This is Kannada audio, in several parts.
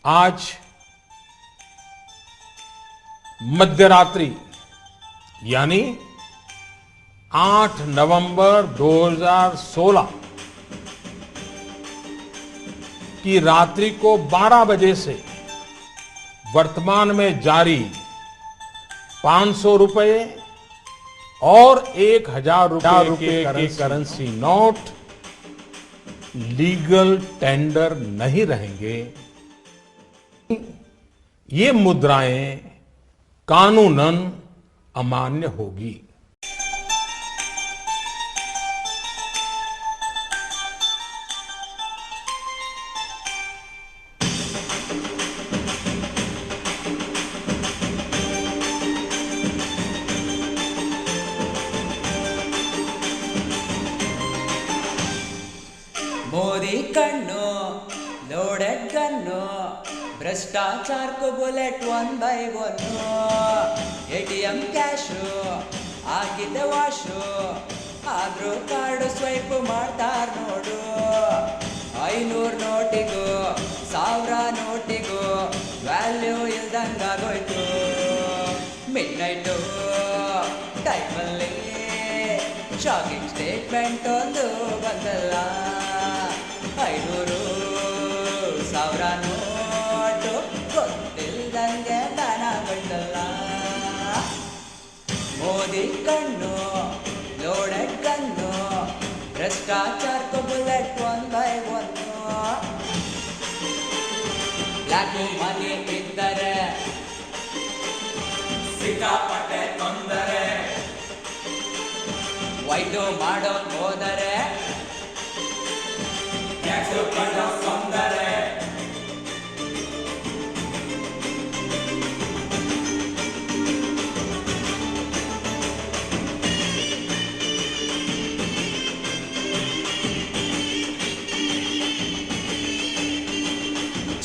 आज मध्यरात्रि यानी 8 नवंबर 2016 की रात्रि को 12 बजे से वर्तमान में जारी 500 रुपए और 1000 रुपए के करेंसी नोट लीगल टेंडर नहीं रहेंगे। ये मुद्राएं कानूनन अमान्य होगी। मोदी कन्नो लोडेड गन्नो भ्रष्टाचार को बुलेट 1 by 1 ATM ಕ್ಯಾಶು ಆಗಿದ್ದ ವಾಶು ಆದ್ರೂ ಕಾರ್ಡ್ ಸ್ವೈಪ್ ಮಾಡ್ತಾರ ನೋಡು 500 ನೋಟಿಗೂ 1000 ನೋಟಿಗೂ ವ್ಯಾಲ್ಯೂ ಇಲ್ದಂಗಾಗೋಯ್ತು ಮಿಡ್ ನೈಟು ಟೈಮಲ್ಲಿ ಶಾಕಿಂಗ್ ಸ್ಟೇಟ್ಮೆಂಟ್ ಒಂದು ಬಂದಲ್ಲ 500 1000 ನೋಟು ಗೊತ್ತಿಲ್ದಂಗೆ ದನ ಬಂದಲ್ಲ ಮೋದಿ ಕಣ್ಣು ಲೋಡೆಡ್ ಕಣ್ಣು ಭ್ರಷ್ಟಾಚಾರ को बुलेट 1 by 1 ಬ್ಲ್ಯಾಕ್ ಮನಿ ಇದ್ದರೆ ಸಿಕ್ಕಾಪಟ್ಟೆ ತೊಂದರೆ ವೈಟು ಮಾಡೋ ಹೋದರೆ ಟ್ಯಾಕ್ಸ್ ಕಟ್ಟೋ ತೊಂದರೆ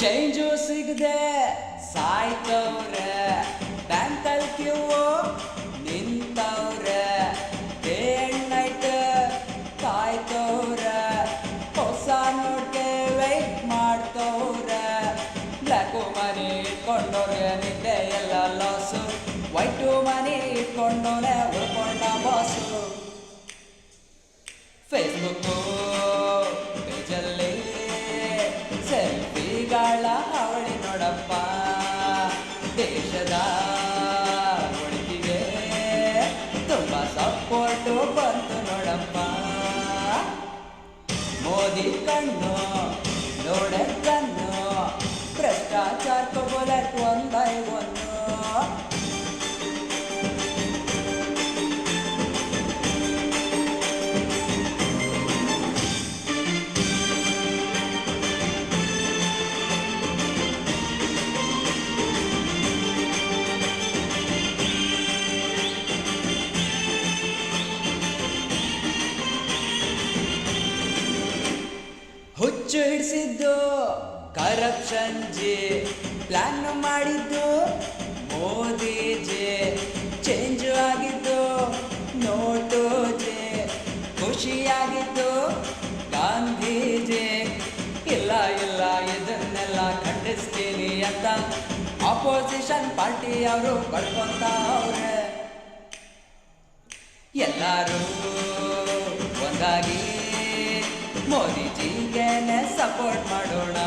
ಚೇಂಜು ಸಿಗದೆ ಸಾಯ್ತವ್ರೆ ಬ್ಯಾಂಕಲ್ಲಿ ಕ್ಯೂ ನಿಂತವ್ರೆ ಡೇ ಅಂಡ್ ನೈಟ್ ಕಾಯ್ತವ್ರೆ ಹೊಸ ನೋಟ್ಗೆ ವೆಯ್ಟ್ ಮಾಡ್ತವ್ರೆ ಬ್ಲ್ಯಾಕು ಮನಿ ಇಟ್ಕೊಂಡವ್ರೆ ನಿದ್ದೆ ಎಲ್ಲ ಲಾಸು ವೈಟು ಮನಿ ಇಟ್ಕೊಂಡವ್ರೆ ಉಳ್ಕೊಂಡ ಬಾಸು ಫೇಸ್ಬುಕ್ಕು ಪೇಜಲ್ಲಿ ಸೆಲ್ಫಿಗಳ ಹಾವಳಿ ನೋಡಪ್ಪ ದೇಶದ ಒಳಿತಿಗೆ ತುಂಬ ಸಪೋರ್ಟು ಬಂತು ನೋಡಪ್ಪ ಮೋದಿ ಕಣ್ಣು ನೋಡೆ ಕಣ್ಣು ಭ್ರಷ್ಟಾಚಾರ को बुलेट 1 by 1 ಹುಚ್ಚು ಹಿಡಿಸಿದ್ದು ಕರಪ್ಷನ್ ಜಿ ಪ್ಲಾನ್ ಮಾಡಿದ್ದು ಮೋದಿಜಿ ಚೇಂಜ್ ಆಗಿದ್ದು ನೋಟು ಜಿ ಖುಷಿಯಾಗಿದ್ದು ಗಾಂಧೀಜಿ ಇಲ್ಲ ಇಲ್ಲ ಇದನ್ನೆಲ್ಲ ಖಂಡಿಸ್ತೀನಿ ಅಂತ ಆಪೋಸಿಷನ್ ಪಾರ್ಟಿ ಅವರು ಬಡ್ಕೊಂತವ್ರೆ ಎಲ್ಲರೂ ಒಂದಾಗಿ ಮೋದಿಜಿಗೆ ಸಪೋರ್ಟ್ ಮಾಡೋಣ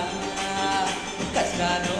ಕಷ್ಟನೋ